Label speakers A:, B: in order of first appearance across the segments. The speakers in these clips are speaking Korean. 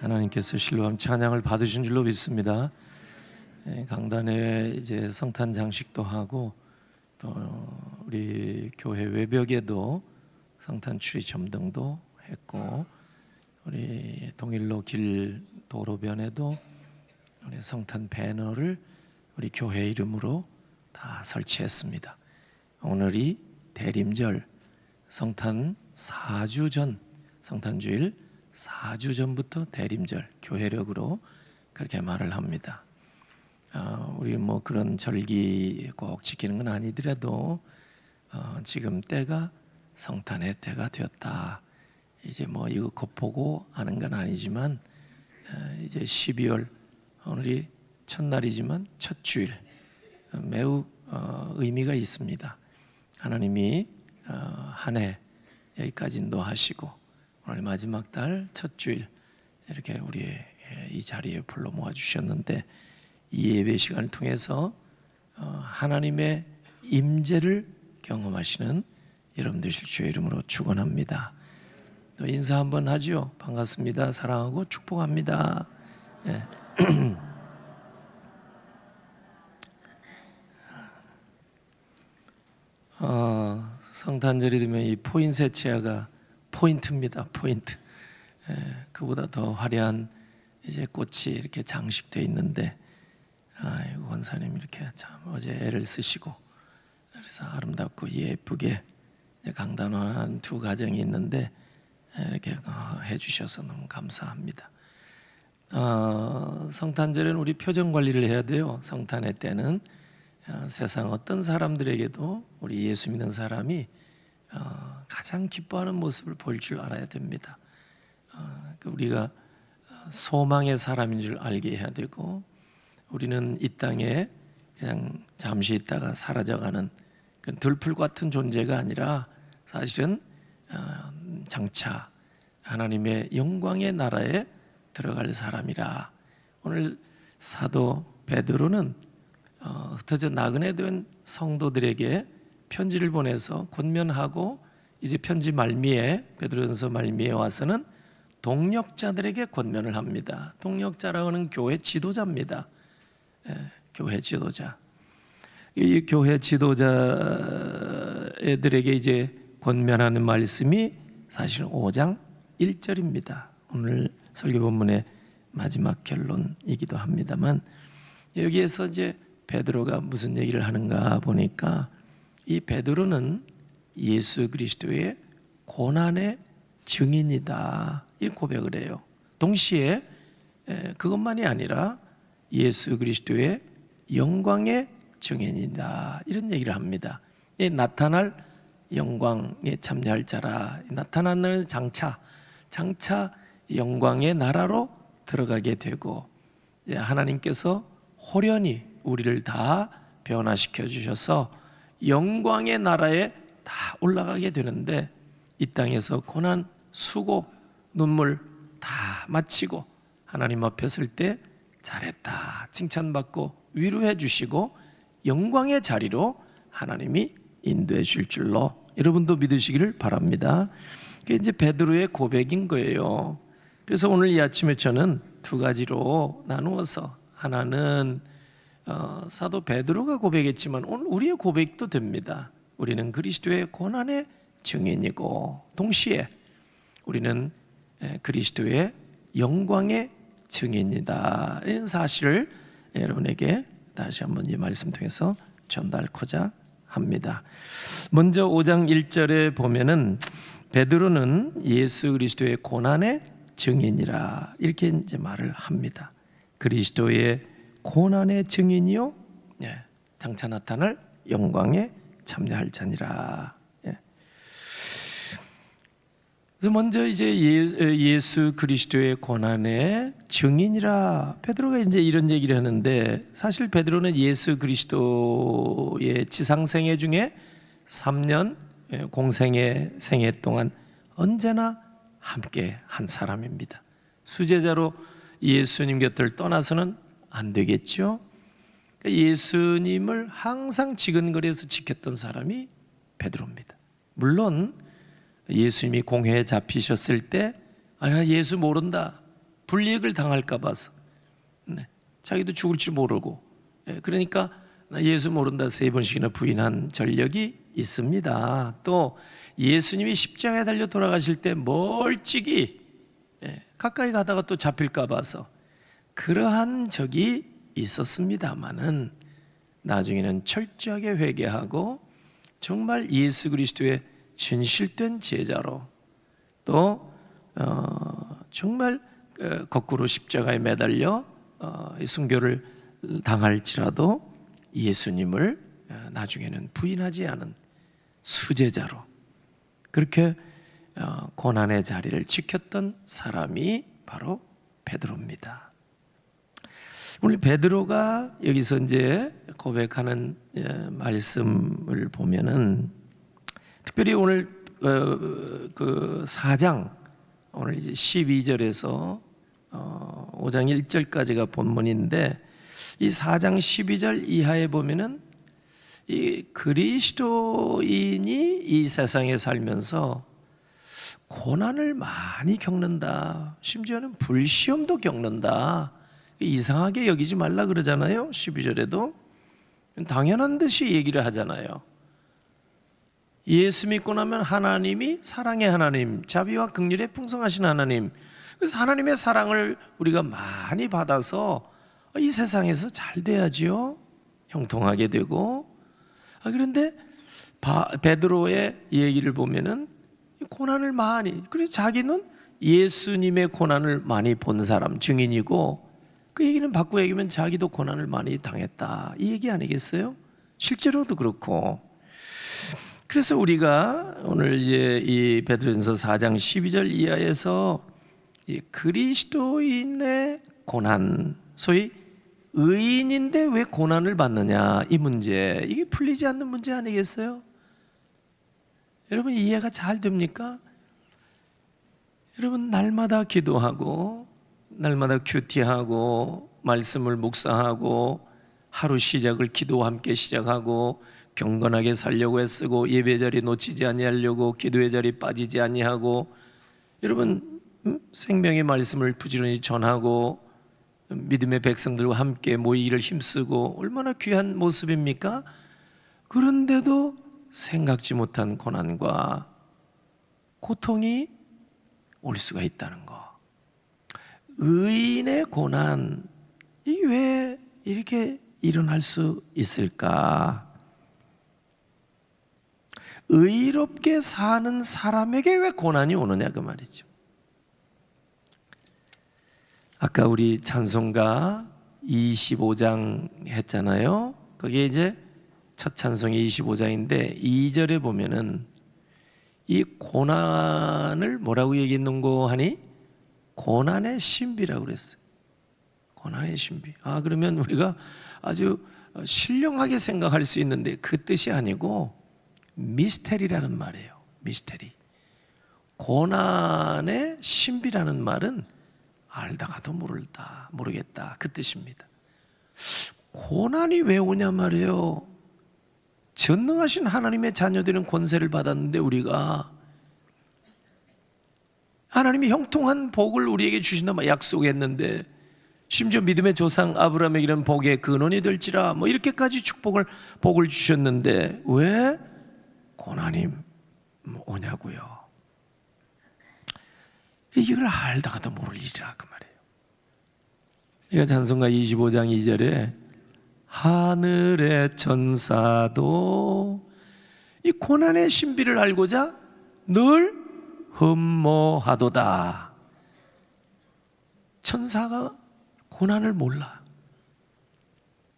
A: 하나님께서 실로암 찬양을 받으신 줄로 믿습니다. 강단에 이제 성탄 장식도 하고 또 우리 교회 외벽에도 성탄 추리 점등도 했고 우리 동일로 길 도로변에도 우리 성탄 배너를 우리 교회 이름으로 다 설치했습니다. 오늘이 대림절 성탄 4주 전 성탄주일 4주 전부터 대림절 교회력으로 그렇게 말을 합니다. 우리 뭐 그런 절기 꼭 지키는 건 아니더라도 지금 때가 성탄의 때가 되었다. 이제 뭐 이거 겉보고 하는 건 아니지만 이제 12월 오늘이 첫날이지만 첫 주일 매우 의미가 있습니다. 하나님이 한 해 여기까지 인도하시고 오늘 마지막 달 첫 주일 이렇게 우리의 이 자리에 불러 모아 주셨는데 이 예배 시간을 통해서 하나님의 임재를 경험하시는 여러분 되실 주의 이름으로 축원합니다. 또 인사 한번 하죠. 반갑습니다. 사랑하고 축복합니다. 네. 성탄절이 되면 이 포인세치아가 포인트입니다. 포인트. 그보다 더 화려한 이제 꽃이 이렇게 장식되어 있는데, 원사님 이렇게 참 어제 애를 쓰시고 그래서 아름답고 예쁘게 강단화한 두 가정이 있는데 이렇게 해주셔서 너무 감사합니다. 성탄절에는 우리 표정 관리를 해야 돼요. 성탄의 때는 세상 어떤 사람들에게도 우리 예수 믿는 사람이 가장 기뻐하는 모습을 볼 줄 알아야 됩니다. 우리가 소망의 사람인 줄 알게 해야 되고 우리는 이 땅에 그냥 잠시 있다가 사라져가는 들풀 같은 존재가 아니라 사실은 장차 하나님의 영광의 나라에 들어갈 사람이라. 오늘 사도 베드로는 흩어져 나그네 된 성도들에게 편지를 보내서 권면하고 이제 편지 말미에 베드로전서 말미에 와서는 동역자들에게 권면을 합니다. 동역자라고 하는 교회 지도자입니다. 교회 지도자. 이 교회 지도자들에게 이제 권면하는 말씀이 사실은 5장 1절입니다. 오늘 설교 본문의 마지막 결론이기도 합니다만 여기에서 이제 베드로가 무슨 얘기를 하는가 보니까 이 베드로는 예수 그리스도의 고난의 증인이다 이 고백을 해요. 동시에 그것만이 아니라 예수 그리스도의 영광의 증인이다 이런 얘기를 합니다. 나타날 영광에 참여할 자라. 나타나는 장차 영광의 나라로 들어가게 되고 하나님께서 호련히 우리를 다 변화시켜 주셔서 영광의 나라에 다 올라가게 되는데 이 땅에서 고난, 수고, 눈물 다 마치고 하나님 앞에 설 때 잘했다 칭찬받고 위로해 주시고 영광의 자리로 하나님이 인도해 줄 줄로 여러분도 믿으시기를 바랍니다. 그게 이제 베드로의 고백인 거예요. 그래서 오늘 이 아침에 저는 두 가지로 나누어서 하나는 사도 베드로가 고백했지만 오늘 우리의 고백도 됩니다. 우리는 그리스도의 고난의 증인이고 동시에 우리는 그리스도의 영광의 증인이다 이런 사실을 여러분에게 다시 한번 이 말씀 통해서 전달하고자 합니다. 먼저 5장 1절에 보면은 베드로는 예수 그리스도의 고난의 증인이라 이렇게 이제 말을 합니다. 그리스도의 고난의 증인이요, 장차 나타날 영광에 참여할 자니라. 그래서 먼저 이제 예수 그리스도의 고난의 증인이라 베드로가 이제 이런 얘기를 하는데 사실 베드로는 예수 그리스도의 지상생애 중에 3년 공생의 생애 동안 언제나 함께 한 사람입니다. 수제자로 예수님 곁을 떠나서는 안 되겠죠. 예수님을 항상 지근거리에서 지켰던 사람이 베드로입니다. 물론 예수님이 공회에 잡히셨을 때 아니 예수 모른다 불이익을 당할까 봐서. 네. 자기도 죽을 줄 모르고. 그러니까 예수 모른다 3번씩이나 부인한 전력이 있습니다. 또 예수님이 십자가에 달려 돌아가실 때 멀찍이 가까이 가다가 또 잡힐까 봐서 그러한 적이 있었습니다마는 나중에는 철저하게 회개하고 정말 예수 그리스도의 진실된 제자로 또 정말 거꾸로 십자가에 매달려 순교를 당할지라도 예수님을 나중에는 부인하지 않은 수제자로 그렇게 고난의 자리를 지켰던 사람이 바로 베드로입니다. 오늘 베드로가 여기서 이제 고백하는 말씀을 보면은 특별히 오늘 그 4장 오늘 이제 12절에서 5장 1절까지가 본문인데 이 4장 12절 이하에 보면은 이 그리스도인이 이 세상에 살면서 고난을 많이 겪는다. 심지어는 불시험도 겪는다. 이상하게 여기지 말라 그러잖아요. 12절에도 당연한 듯이 얘기를 하잖아요. 예수 믿고 나면 하나님이 사랑의 하나님, 자비와 긍휼에 풍성하신 하나님, 그래서 하나님의 사랑을 우리가 많이 받아서 이 세상에서 잘 돼야지요. 형통하게 되고. 그런데 베드로의 얘기를 보면은 고난을 많이, 그래서 자기는 예수님의 고난을 많이 본 사람, 증인이고 그 얘기는 바꾸어 얘기하면 자기도 고난을 많이 당했다 이 얘기 아니겠어요? 실제로도 그렇고. 그래서 우리가 오늘 이제 이 베드로전서 4장 12절 이하에서 이 그리스도인의 고난, 소위 의인인데 왜 고난을 받느냐 이 문제, 이게 풀리지 않는 문제 아니겠어요? 여러분 이해가 잘 됩니까? 여러분 날마다 기도하고 날마다 큐티하고 말씀을 묵상하고 하루 시작을 기도와 함께 시작하고 경건하게 살려고 애쓰고 예배 자리 놓치지 아니하려고 기도의 자리 빠지지 아니하고 여러분 생명의 말씀을 부지런히 전하고 믿음의 백성들과 함께 모이기를 힘쓰고 얼마나 귀한 모습입니까? 그런데도 생각지 못한 고난과 고통이 올 수가 있다는 거. 의인의 고난, 이게 왜 이렇게 일어날 수 있을까? 의롭게 사는 사람에게 왜 고난이 오느냐 그 말이죠. 아까 우리 찬송가 25장 했잖아요. 거기에 이제 첫 찬송이 25장인데 2절에 보면은 이 고난을 뭐라고 얘기했는고 하니 고난의 신비라고 그랬어요. 고난의 신비. 그러면 우리가 아주 신령하게 생각할 수 있는데 그 뜻이 아니고 미스테리라는 말이에요. 미스테리. 고난의 신비라는 말은 알다가도 모르겠다 그 뜻입니다. 고난이 왜 오냐 말이에요. 전능하신 하나님의 자녀들은 권세를 받았는데 우리가 하나님이 형통한 복을 우리에게 주신다 약속했는데 심지어 믿음의 조상 아브라함에게는 복의 근원이 될지라 이렇게까지 복을 주셨는데 왜 고난이 오냐고요. 이걸 알다가도 모를 일이라 그 말이에요. 이거 찬송가 25장 2절에 하늘의 천사도 이 고난의 신비를 알고자 늘 흠모하도다. 천사가 고난을 몰라.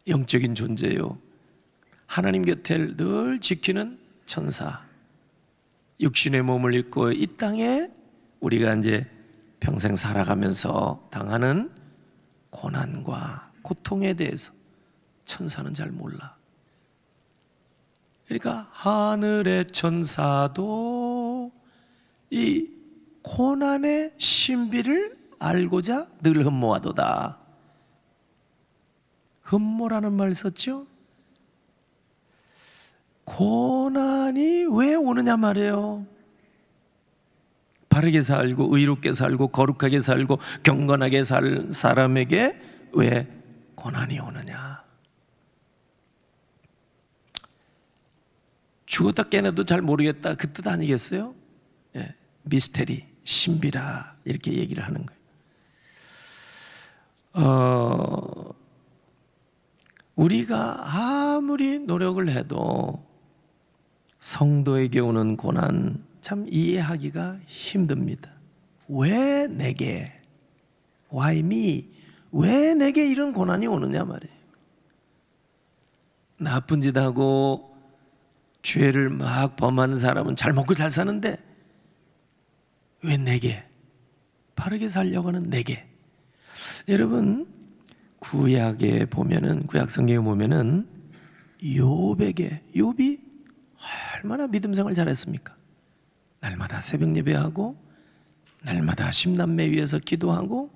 A: 영적인 존재요. 하나님 곁을 늘 지키는 천사. 육신의 몸을 입고 이 땅에 우리가 이제 평생 살아가면서 당하는 고난과 고통에 대해서 천사는 잘 몰라. 그러니까 하늘의 천사도 이 고난의 신비를 알고자 늘 흠모하도다. 흠모라는 말 썼죠? 고난이 왜 오느냐 말이에요. 바르게 살고 의롭게 살고 거룩하게 살고 경건하게 살 사람에게 왜 고난이 오느냐? 죽었다 깨어나도 잘 모르겠다, 그 뜻 아니겠어요? 예, 미스테리, 신비라, 이렇게 얘기를 하는 거예요. 우리가 아무리 노력을 해도 성도에게 오는 고난 참 이해하기가 힘듭니다. 왜 내게? Why me? 왜 내게 이런 고난이 오느냐 말이에요. 나쁜 짓 하고 죄를 막 범하는 사람은 잘 먹고 잘 사는데 왜 내게? 바르게 살려고 하는 내게. 여러분, 구약에 보면은, 구약 성경에 보면은 욥이 얼마나 믿음 생활 잘했습니까? 날마다 새벽 예배하고, 날마다 십남매 위에서 기도하고,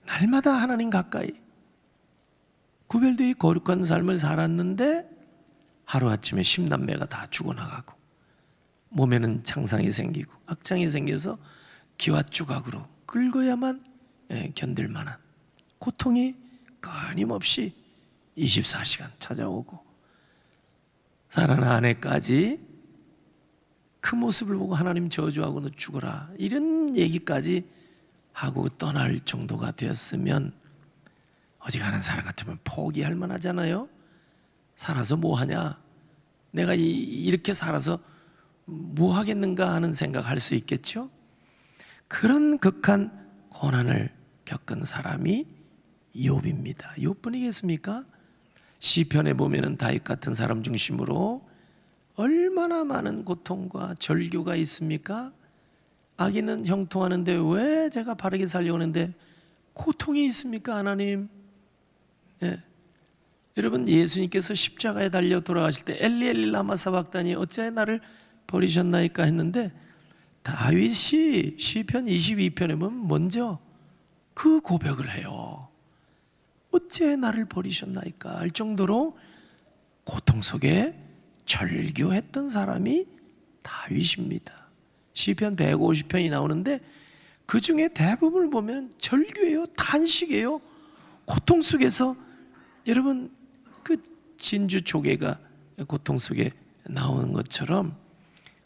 A: 날마다 하나님 가까이 구별되어 거룩한 삶을 살았는데 하루아침에 십남매가 다 죽어나가고 몸에는 창상이 생기고 악창이 생겨서 기와 조각으로 긁어야만 견딜 만한 고통이 끊임없이 24시간 찾아오고, 사랑하는 아내까지 그 모습을 보고 하나님 저주하고 너 죽어라, 이런 얘기까지 하고 떠날 정도가 되었으면 어지간한 사람 같으면 포기할 만하잖아요. 살아서 뭐 하냐, 내가 이렇게 살아서 뭐 하겠는가 하는 생각할 수 있겠죠. 그런 극한 고난을 겪은 사람이 욥입니다. 욥뿐이겠습니까? 시편에 보면은 다윗 같은 사람 중심으로 얼마나 많은 고통과 절규가 있습니까? 악인은 형통하는데 왜 제가 바르게 살려고 하는데 고통이 있습니까, 하나님? 예. 여러분, 예수님께서 십자가에 달려 돌아가실 때 엘리 엘리 라마 사박다니 어찌하여 나를 버리셨나이까 했는데, 다윗이 시편 22편에 보면 먼저 그 고백을 해요. 어찌하여 나를 버리셨나이까 할 정도로 고통 속에 절규했던 사람이 다윗입니다. 시편 150편이 나오는데 그 중에 대부분을 보면 절규예요, 탄식이에요. 고통 속에서, 여러분, 그 진주 조개가 고통 속에 나오는 것처럼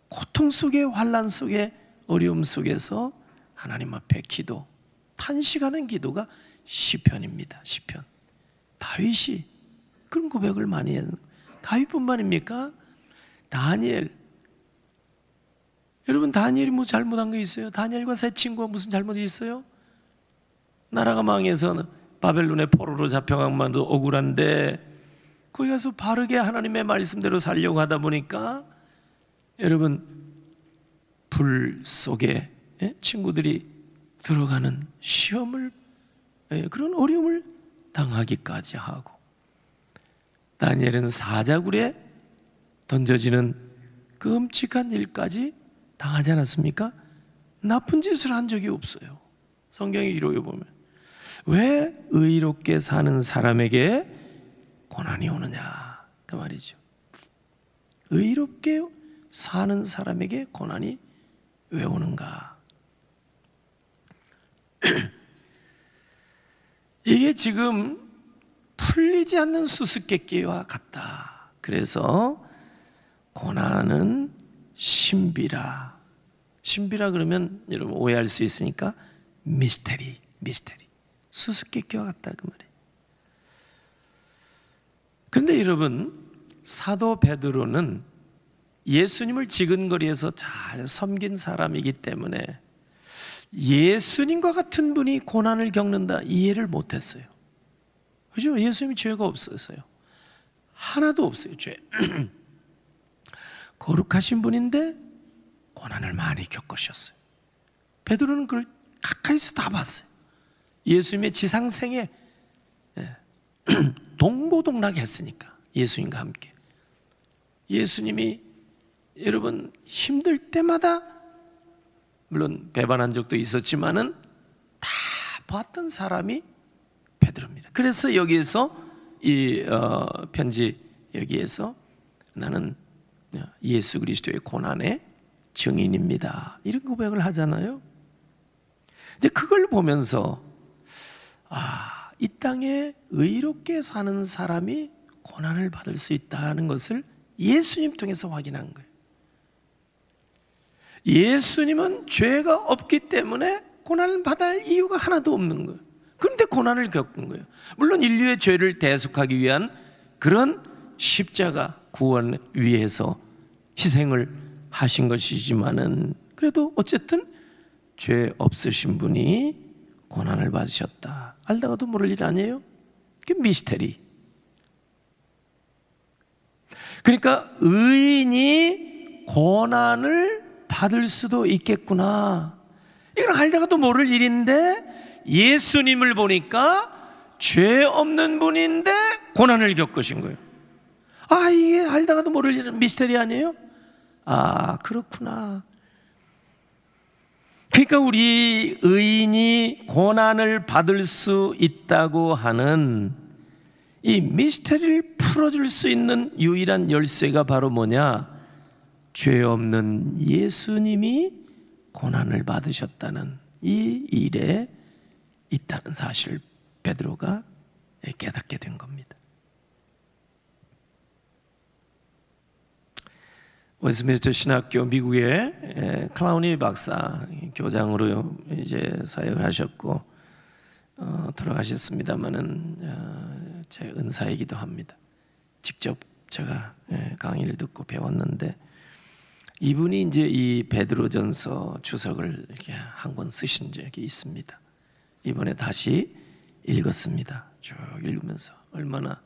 A: 고통 속에, 환난 속에, 어려움 속에서 하나님 앞에 기도, 탄식하는 기도가 시편입니다. 시편. 다윗이 그런 고백을 많이 해요. 다윗뿐만입니까? 다니엘. 여러분, 다니엘이 뭐 잘못한 거 있어요? 다니엘과 세 친구가 무슨 잘못이 있어요? 나라가 망해서 바벨론의 포로로 잡혀간 만도 억울한데 거기 가서 바르게 하나님의 말씀대로 살려고 하다 보니까, 여러분, 불 속에 친구들이 들어가는 시험을, 그런 어려움을 당하기까지 하고, 다니엘은 사자굴에 던져지는 끔찍한 일까지 당하지 않았습니까? 나쁜 짓을 한 적이 없어요. 성경의 기록에 보면. 왜 의롭게 사는 사람에게 고난이 오느냐, 그 말이죠. 의롭게 사는 사람에게 고난이 왜 오는가? 이게 지금 풀리지 않는 수수께끼와 같다. 그래서 고난은 신비라. 신비라 그러면 여러분 오해할 수 있으니까 미스테리. 수수께끼와 같다, 그 말이에요. 그런데 여러분, 사도 베드로는 예수님을 지근거리에서 잘 섬긴 사람이기 때문에 예수님과 같은 분이 고난을 겪는다, 이해를 못했어요. 그죠? 예수님이 죄가 없어서요. 하나도 없어요, 죄. 거룩하신 분인데 고난을 많이 겪으셨어요. 베드로는 그걸 가까이서 다 봤어요. 예수님의 지상생에 동고동락했으니까, 예수님과 함께. 예수님이 여러분 힘들 때마다, 물론 배반한 적도 있었지만은 다 봤던 사람이 베드로입니다. 그래서 여기에서 이 편지 여기에서 나는 예수 그리스도의 고난에 증인입니다. 이런 고백을 하잖아요. 이제 그걸 보면서 이 땅에 의롭게 사는 사람이 고난을 받을 수 있다는 것을 예수님 통해서 확인한 거예요. 예수님은 죄가 없기 때문에 고난을 받을 이유가 하나도 없는 거예요. 그런데 고난을 겪은 거예요. 물론 인류의 죄를 대속하기 위한 그런 십자가 구원 위해서 희생을 하신 것이지만은 그래도 어쨌든 죄 없으신 분이 고난을 받으셨다. 알다가도 모를 일 아니에요? 그게 미스테리. 그러니까 의인이 고난을 받을 수도 있겠구나. 이건 알다가도 모를 일인데 예수님을 보니까 죄 없는 분인데 고난을 겪으신 거예요. 이게 알다가도 모를 일은 미스터리 아니에요? 그렇구나. 그러니까 우리 의인이 고난을 받을 수 있다고 하는 이 미스터리를 풀어줄 수 있는 유일한 열쇠가 바로 뭐냐? 죄 없는 예수님이 고난을 받으셨다는 이 일에 있다는 사실을 베드로가 깨닫게 된 겁니다. 웨스트민스터 신학교 미국의 클라우니 박사 교장으로 이제 사역을 하셨고 돌아가셨습니다만은 제 은사이기도 합니다. 직접 제가 강의를 듣고 배웠는데 이분이 이제 이 베드로전서 주석을 이렇게 한 권 쓰신 적이 있습니다. 이번에 다시 읽었습니다. 쭉 읽으면서 얼마나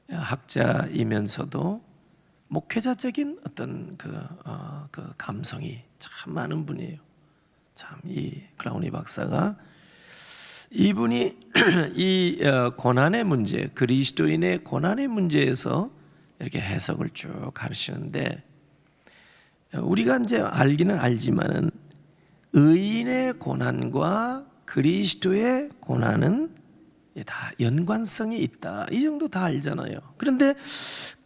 A: 학자이면서도 목회자적인 어떤 그 감성이 참 많은 분이에요. 참 이 클라우니 박사가 이분이 이 고난의 문제, 그리스도인의 고난의 문제에서 이렇게 해석을 쭉 하시는데 우리가 이제 알기는 알지만은 의인의 고난과 그리스도의 고난은 다 연관성이 있다. 이 정도 다 알잖아요. 그런데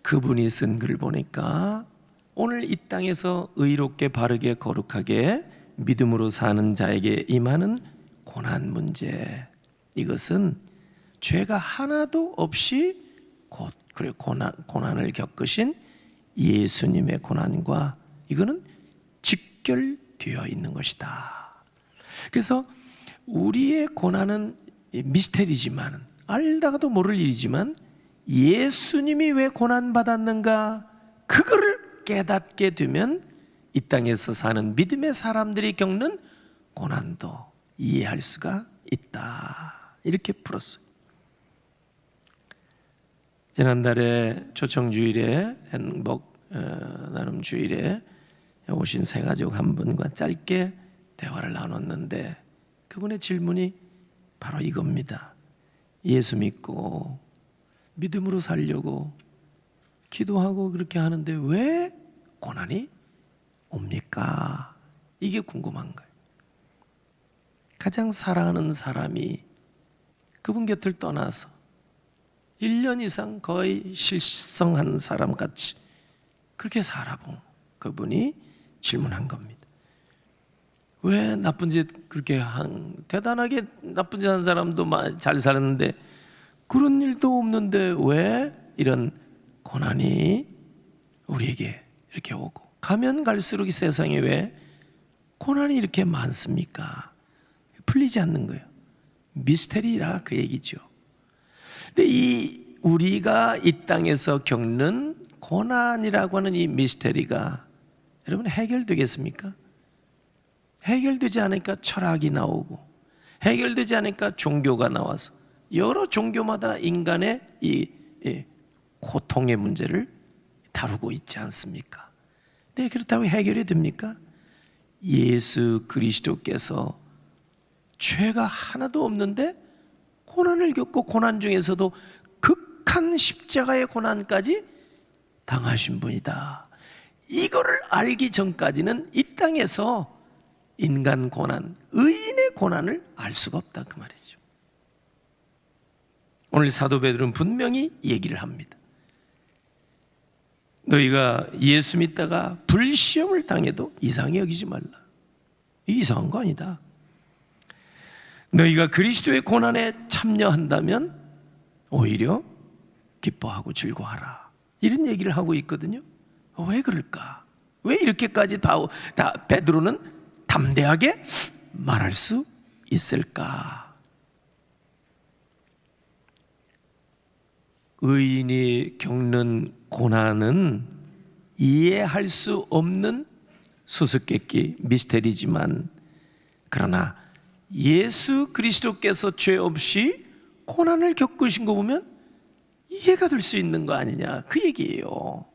A: 그분이 쓴 글을 보니까 오늘 이 땅에서 의롭게 바르게 거룩하게 믿음으로 사는 자에게 임하는 고난 문제, 이것은 죄가 하나도 없이 고난을 겪으신 예수님의 고난과 이거는 직결되어 있는 것이다. 그래서 우리의 고난은 미스테리지만 알다가도 모를 일이지만 예수님이 왜 고난받았는가 그거를 깨닫게 되면 이 땅에서 사는 믿음의 사람들이 겪는 고난도 이해할 수가 있다. 이렇게 풀었어요. 지난달에 초청주일에 행복 나눔 주일에 오신 새가족 한 분과 짧게 대화를 나눴는데 그분의 질문이 바로 이겁니다. 예수 믿고 믿음으로 살려고 기도하고 그렇게 하는데 왜 고난이 옵니까? 이게 궁금한 거예요. 가장 사랑하는 사람이 그분 곁을 떠나서 1년 이상 거의 실성한 사람같이 그렇게 살아본 그분이 질문한 겁니다. 왜 나쁜 짓 그렇게 대단하게 나쁜 짓 한 사람도 잘 살았는데 그런 일도 없는데 왜 이런 고난이 우리에게 이렇게 오고 가면 갈수록 이 세상에 왜 고난이 이렇게 많습니까? 풀리지 않는 거예요. 미스테리라 그 얘기죠. 근데 우리가 이 땅에서 겪는 고난이라고 하는 이 미스테리가 여러분 해결되겠습니까? 해결되지 않으니까 철학이 나오고 해결되지 않으니까 종교가 나와서 여러 종교마다 인간의 이 고통의 문제를 다루고 있지 않습니까? 네, 그렇다고 해결이 됩니까? 예수 그리스도께서 죄가 하나도 없는데 고난을 겪고 고난 중에서도 극한 십자가의 고난까지 당하신 분이다. 이거를 알기 전까지는 이 땅에서 인간 고난, 의인의 고난을 알 수가 없다 그 말이죠. 오늘 사도 베드로는 분명히 얘기를 합니다. 너희가 예수 믿다가 불시험을 당해도 이상히 여기지 말라. 이상한 거 아니다. 너희가 그리스도의 고난에 참여한다면 오히려 기뻐하고 즐거워하라. 이런 얘기를 하고 있거든요. 왜 그럴까? 왜 이렇게까지 다 베드로는 담대하게 말할 수 있을까? 의인이 겪는 고난은 이해할 수 없는 수수께끼 미스테리지만, 그러나 예수 그리스도께서 죄 없이 고난을 겪으신 거 보면 이해가 될 수 있는 거 아니냐, 그 얘기예요.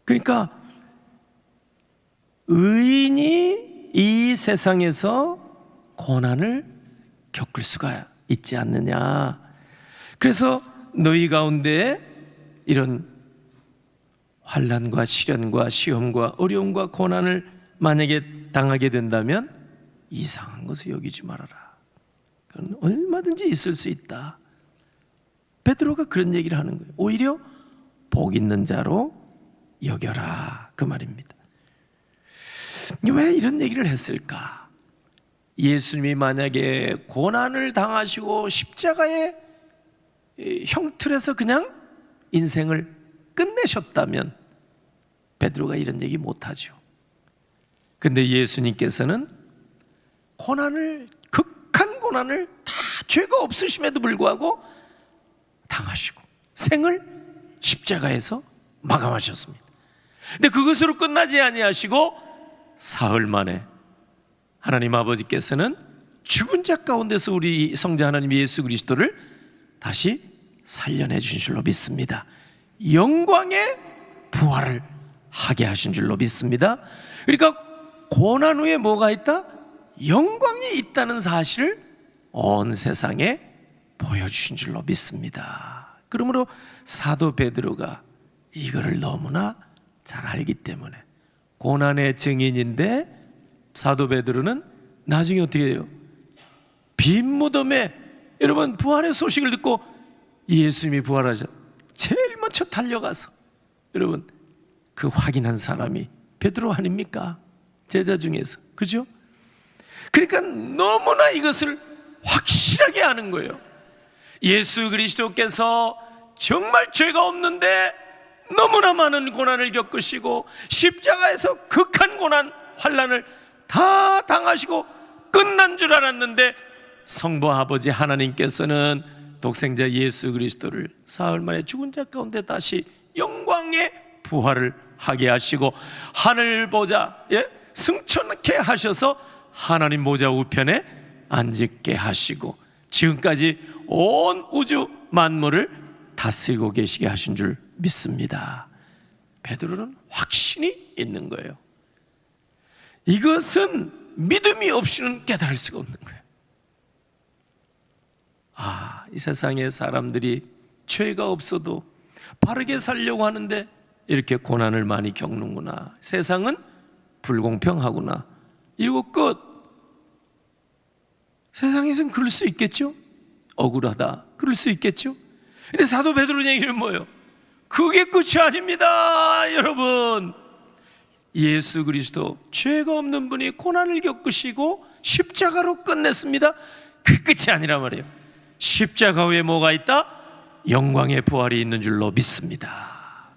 A: 그러니까 의인이 이 세상에서 고난을 겪을 수가 있지 않느냐. 그래서 너희 가운데 이런 환난과 시련과 시험과 어려움과 고난을 만약에 당하게 된다면 이상한 것을 여기지 말아라. 그건 얼마든지 있을 수 있다. 베드로가 그런 얘기를 하는 거예요. 오히려 복 있는 자로 여겨라, 그 말입니다. 왜 이런 얘기를 했을까? 예수님이 만약에 고난을 당하시고 십자가의 형틀에서 그냥 인생을 끝내셨다면 베드로가 이런 얘기 못하죠. 근데 예수님께서는 극한 고난을 다 죄가 없으심에도 불구하고 당하시고 생을 십자가에서 마감하셨습니다. 근데 그것으로 끝나지 아니하시고 사흘 만에 하나님 아버지께서는 죽은 자 가운데서 우리 성자 하나님 예수 그리스도를 다시 살려내 주신 줄로 믿습니다. 영광의 부활을 하게 하신 줄로 믿습니다. 그러니까 고난 후에 뭐가 있다? 영광이 있다는 사실을 온 세상에 보여주신 줄로 믿습니다. 그러므로 사도 베드로가 이거를 너무나 잘 알기 때문에 고난의 증인인데, 사도 베드로는 나중에 어떻게 해요? 빈 무덤에, 여러분 부활의 소식을 듣고 예수님이 부활하셔 제일 먼저 달려가서 여러분 그 확인한 사람이 베드로 아닙니까? 제자 중에서, 그죠? 그러니까 너무나 이것을 확실하게 아는 거예요. 예수 그리스도께서 정말 죄가 없는데 너무나 많은 고난을 겪으시고 십자가에서 극한 고난, 환난을 다 당하시고 끝난 줄 알았는데 성부 아버지 하나님께서는 독생자 예수 그리스도를 사흘 만에 죽은 자 가운데 다시 영광의 부활을 하게 하시고 하늘 보좌 승천케 하셔서 하나님 보좌 우편에 앉게 하시고 지금까지 온 우주 만물을 다스리고 계시게 하신 줄 믿습니다. 베드로는 확신이 있는 거예요. 이것은 믿음이 없이는 깨달을 수가 없는 거예요. 이 세상의 사람들이 죄가 없어도 바르게 살려고 하는데 이렇게 고난을 많이 겪는구나. 세상은 불공평하구나. 이러고 끝. 세상에서는 그럴 수 있겠죠? 억울하다. 그럴 수 있겠죠? 근데 사도 베드로 얘기는 뭐예요? 그게 끝이 아닙니다, 여러분. 예수 그리스도 죄가 없는 분이 고난을 겪으시고 십자가로 끝냈습니다. 그 끝이 아니란 말이에요. 십자가 후에 뭐가 있다? 영광의 부활이 있는 줄로 믿습니다.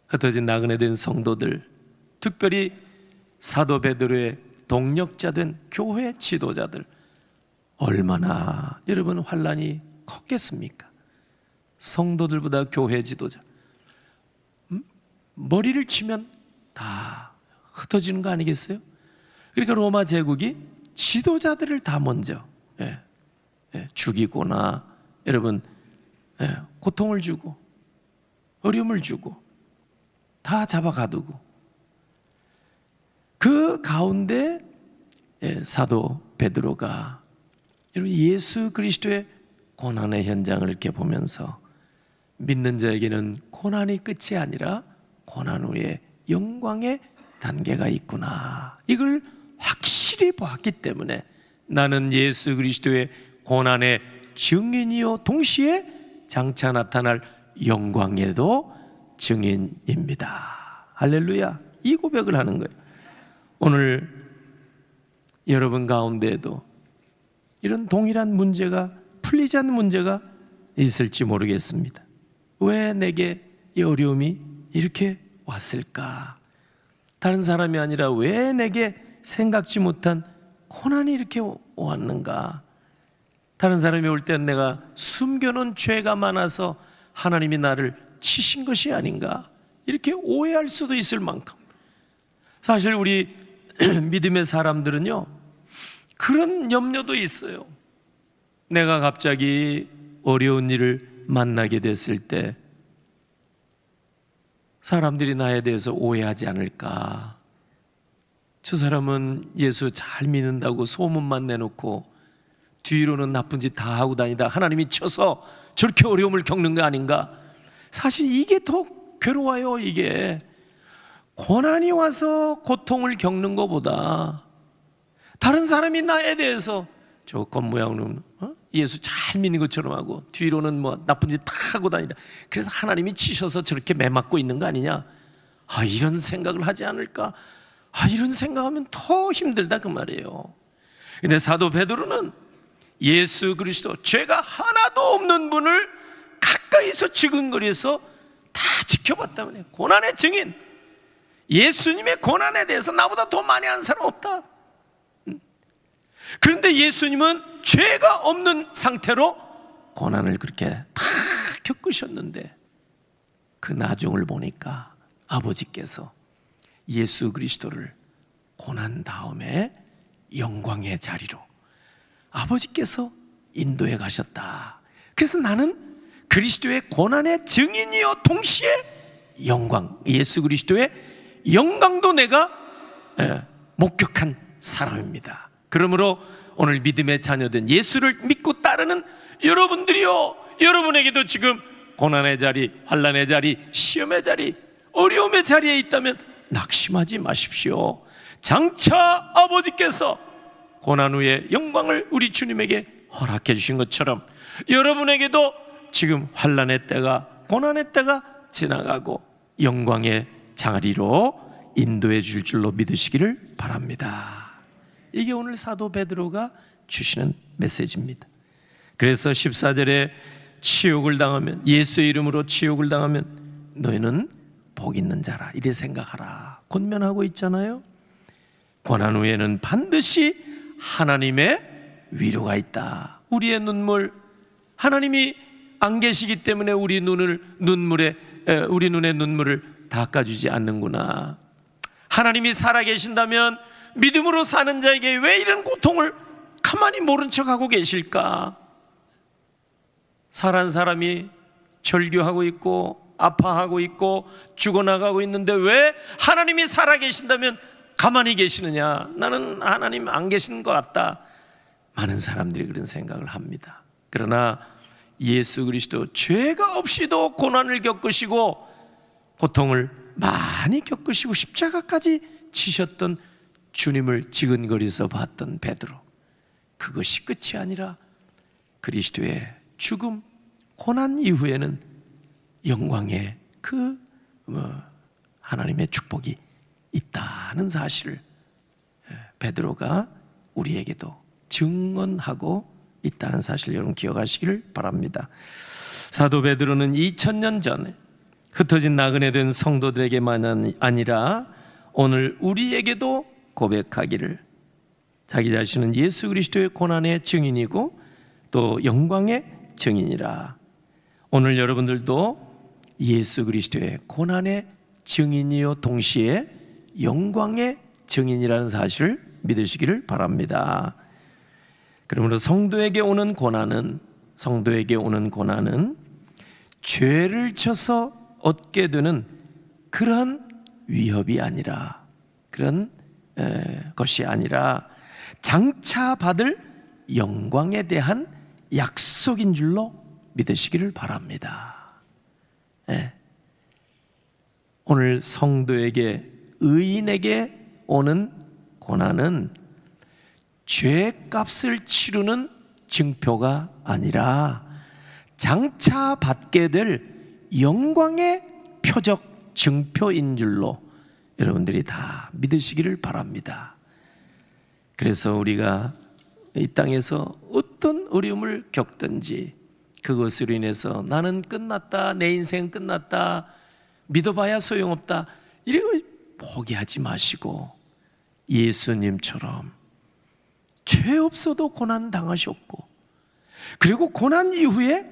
A: 흩어진 나그네 된 성도들, 특별히 사도 베드로의 동력자 된 교회 지도자들, 얼마나 여러분 환난이 컸겠습니까? 성도들보다 교회 지도자, 머리를 치면 다 흩어지는 거 아니겠어요? 그러니까 로마 제국이 지도자들을 다 먼저 죽이거나 여러분 고통을 주고 어려움을 주고 다 잡아가두고, 그 가운데 사도 베드로가 여러분 예수 그리스도의 고난의 현장을 이렇게 보면서 믿는 자에게는 고난이 끝이 아니라 고난 후에 영광의 단계가 있구나, 이걸 확실히 보았기 때문에 나는 예수 그리스도의 고난의 증인이요 동시에 장차 나타날 영광에도 증인입니다. 할렐루야. 이 고백을 하는 거예요. 오늘 여러분 가운데에도 이런 동일한 문제가, 풀리지 않는 문제가 있을지 모르겠습니다. 왜 내게 이 어려움이 이렇게 왔을까? 다른 사람이 아니라 왜 내게 생각지 못한 고난이 이렇게 왔는가? 다른 사람이 올 때는 내가 숨겨놓은 죄가 많아서 하나님이 나를 치신 것이 아닌가? 이렇게 오해할 수도 있을 만큼, 사실 우리 믿음의 사람들은요, 그런 염려도 있어요. 내가 갑자기 어려운 일을 만나게 됐을 때 사람들이 나에 대해서 오해하지 않을까? 저 사람은 예수 잘 믿는다고 소문만 내놓고 뒤로는 나쁜 짓 다 하고 다니다 하나님이 쳐서 저렇게 어려움을 겪는 거 아닌가? 사실 이게 더 괴로워요. 이게 고난이 와서 고통을 겪는 것보다 다른 사람이 나에 대해서 저 겉모양으로는 예수 잘 믿는 것처럼 하고 뒤로는 뭐 나쁜 짓 다 하고 다니다, 그래서 하나님이 치셔서 저렇게 매맞고 있는 거 아니냐? 이런 생각을 하지 않을까? 이런 생각하면 더 힘들다 그 말이에요. 근데 사도 베드로는 예수 그리스도, 죄가 하나도 없는 분을 가까이서 지근거리에서 다 지켜봤다면, 고난의 증인, 예수님의 고난에 대해서 나보다 더 많이 아는 사람 없다. 그런데 예수님은 죄가 없는 상태로 고난을 그렇게 다 겪으셨는데, 그 나중을 보니까 아버지께서 예수 그리스도를 고난 다음에 영광의 자리로 아버지께서 인도해 가셨다. 그래서 나는 그리스도의 고난의 증인이요 동시에 영광, 예수 그리스도의 영광도 내가 목격한 사람입니다. 그러므로 오늘 믿음의 자녀된 예수를 믿고 따르는 여러분들이요, 여러분에게도 지금 고난의 자리, 환난의 자리, 시험의 자리, 어려움의 자리에 있다면 낙심하지 마십시오. 장차 아버지께서 고난 후에 영광을 우리 주님에게 허락해 주신 것처럼 여러분에게도 지금 환난의 때가, 고난의 때가 지나가고 영광의 자리로 인도해 줄 줄로 믿으시기를 바랍니다. 이게 오늘 사도 베드로가 주시는 메시지입니다. 그래서 14절에 치욕을 당하면, 예수의 이름으로 치욕을 당하면 너희는 복 있는 자라, 이래 생각하라 권면하고 있잖아요. 고난 후에는 반드시 하나님의 위로가 있다. 우리의 눈물, 하나님이 안 계시기 때문에 우리 눈의 눈물을 닦아주지 않는구나. 하나님이 살아계신다면 믿음으로 사는 자에게 왜 이런 고통을 가만히 모른 척하고 계실까? 살아난 사람이 절규하고 있고 아파하고 있고 죽어나가고 있는데 왜 하나님이 살아계신다면 가만히 계시느냐? 나는 하나님 안 계시는 것 같다. 많은 사람들이 그런 생각을 합니다. 그러나 예수 그리스도 죄가 없이도 고난을 겪으시고 고통을 많이 겪으시고 십자가까지 지셨던 주님을 지근거리서 봤던 베드로, 그것이 끝이 아니라 그리스도의 죽음, 고난 이후에는 영광의 그 하나님의 축복이 있다는 사실을 베드로가 우리에게도 증언하고 있다는 사실 여러분 기억하시기를 바랍니다. 사도 베드로는 2000년 전에 흩어진 나그네 된 성도들에게만 아니라 오늘 우리에게도 고백하기를, 자기 자신은 예수 그리스도의 고난의 증인이고 또 영광의 증인이라. 오늘 여러분들도 예수 그리스도의 고난의 증인이요 동시에 영광의 증인이라는 사실을 믿으시기를 바랍니다. 그러므로 성도에게 오는 고난은 죄를 져서 얻게 되는 그런 위협이 아니라, 그런 것이 아니라 장차 받을 영광에 대한 약속인 줄로 믿으시기를 바랍니다. 오늘 성도에게, 의인에게 오는 고난은 죄값을 치르는 징표가 아니라 장차 받게 될 영광의 표적 증표인 줄로 여러분들이 다 믿으시기를 바랍니다. 그래서 우리가 이 땅에서 어떤 어려움을 겪든지 그것으로 인해서 나는 끝났다, 내 인생 끝났다, 믿어봐야 소용없다, 이런 걸 포기하지 마시고 예수님처럼 죄 없어도 고난 당하셨고, 그리고 고난 이후에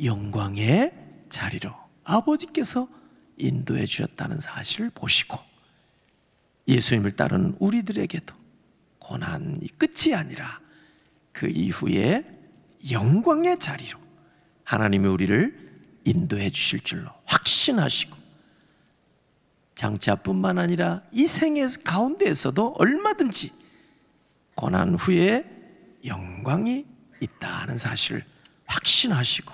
A: 영광의 자리로 아버지께서 인도해 주셨다는 사실을 보시고, 예수님을 따르는 우리들에게도 고난이 끝이 아니라 그 이후에 영광의 자리로 하나님이 우리를 인도해 주실 줄로 확신하시고, 장차뿐만 아니라 이 생의 가운데에서도 얼마든지 고난 후에 영광이 있다는 사실을 확신하시고,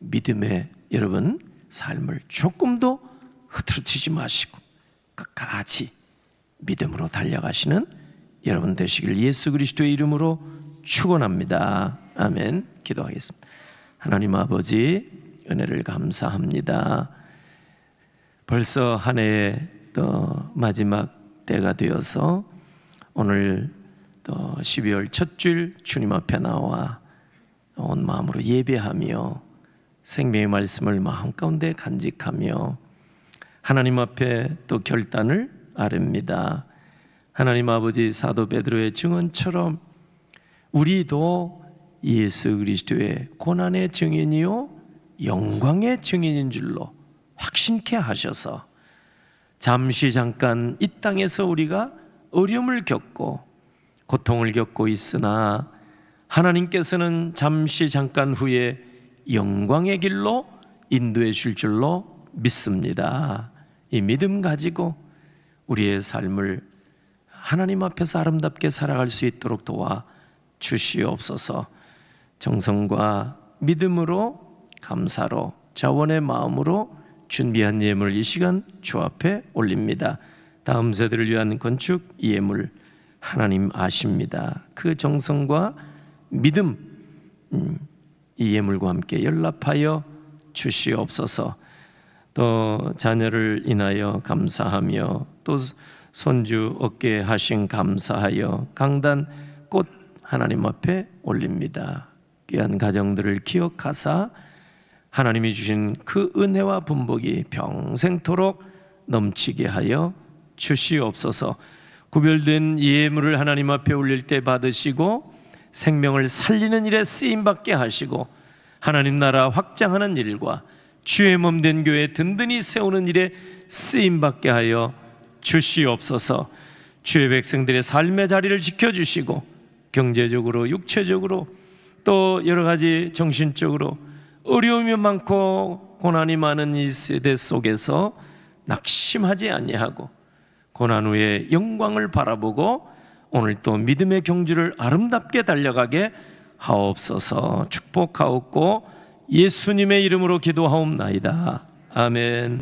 A: 믿음의 여러분 삶을 조금도 흐트러뜨리지 마시고 끝까지 믿음으로 달려가시는 여러분 되시길 예수 그리스도의 이름으로 축원합니다. 아멘. 기도하겠습니다. 하나님 아버지, 은혜를 감사합니다. 벌써 한 해의 또 마지막 때가 되어서 오늘 또 12월 첫 주일 주님 앞에 나와 온 마음으로 예배하며 생명의 말씀을 마음 가운데 간직하며 하나님 앞에 또 결단을 아뢰입니다. 하나님 아버지, 사도 베드로의 증언처럼 우리도 예수 그리스도의 고난의 증인이요 영광의 증인인 줄로 확신케 하셔서 잠시 잠깐 이 땅에서 우리가 어려움을 겪고 고통을 겪고 있으나 하나님께서는 잠시 잠깐 후에 영광의 길로 인도해 줄 줄로 믿습니다. 이 믿음 가지고 우리의 삶을 하나님 앞에서 아름답게 살아갈 수 있도록 도와 주시옵소서. 정성과 믿음으로, 감사로, 자원의 마음으로 준비한 예물 이 시간 주 앞에 올립니다. 다음 세대를 위한 건축 예물 하나님 아십니다. 그 정성과 믿음, 이 예물과 함께 연락하여 주시옵소서. 또 자녀를 인하여 감사하며 또 손주 얻게 하신 감사하여 강단 꽃 하나님 앞에 올립니다. 귀한 가정들을 기억하사 하나님이 주신 그 은혜와 분복이 평생토록 넘치게 하여 주시옵소서. 구별된 예물을 하나님 앞에 올릴 때 받으시고 생명을 살리는 일에 쓰임받게 하시고 하나님 나라 확장하는 일과 주의 몸된 교회 든든히 세우는 일에 쓰임받게 하여 주시옵소서. 주의 백성들의 삶의 자리를 지켜주시고 경제적으로, 육체적으로, 또 여러 가지 정신적으로 어려움이 많고 고난이 많은 이 세대 속에서 낙심하지 아니하고 고난 후에 영광을 바라보고 오늘 또 믿음의 경주를 아름답게 달려가게 하옵소서. 축복하옵고 예수님의 이름으로 기도하옵나이다. 아멘.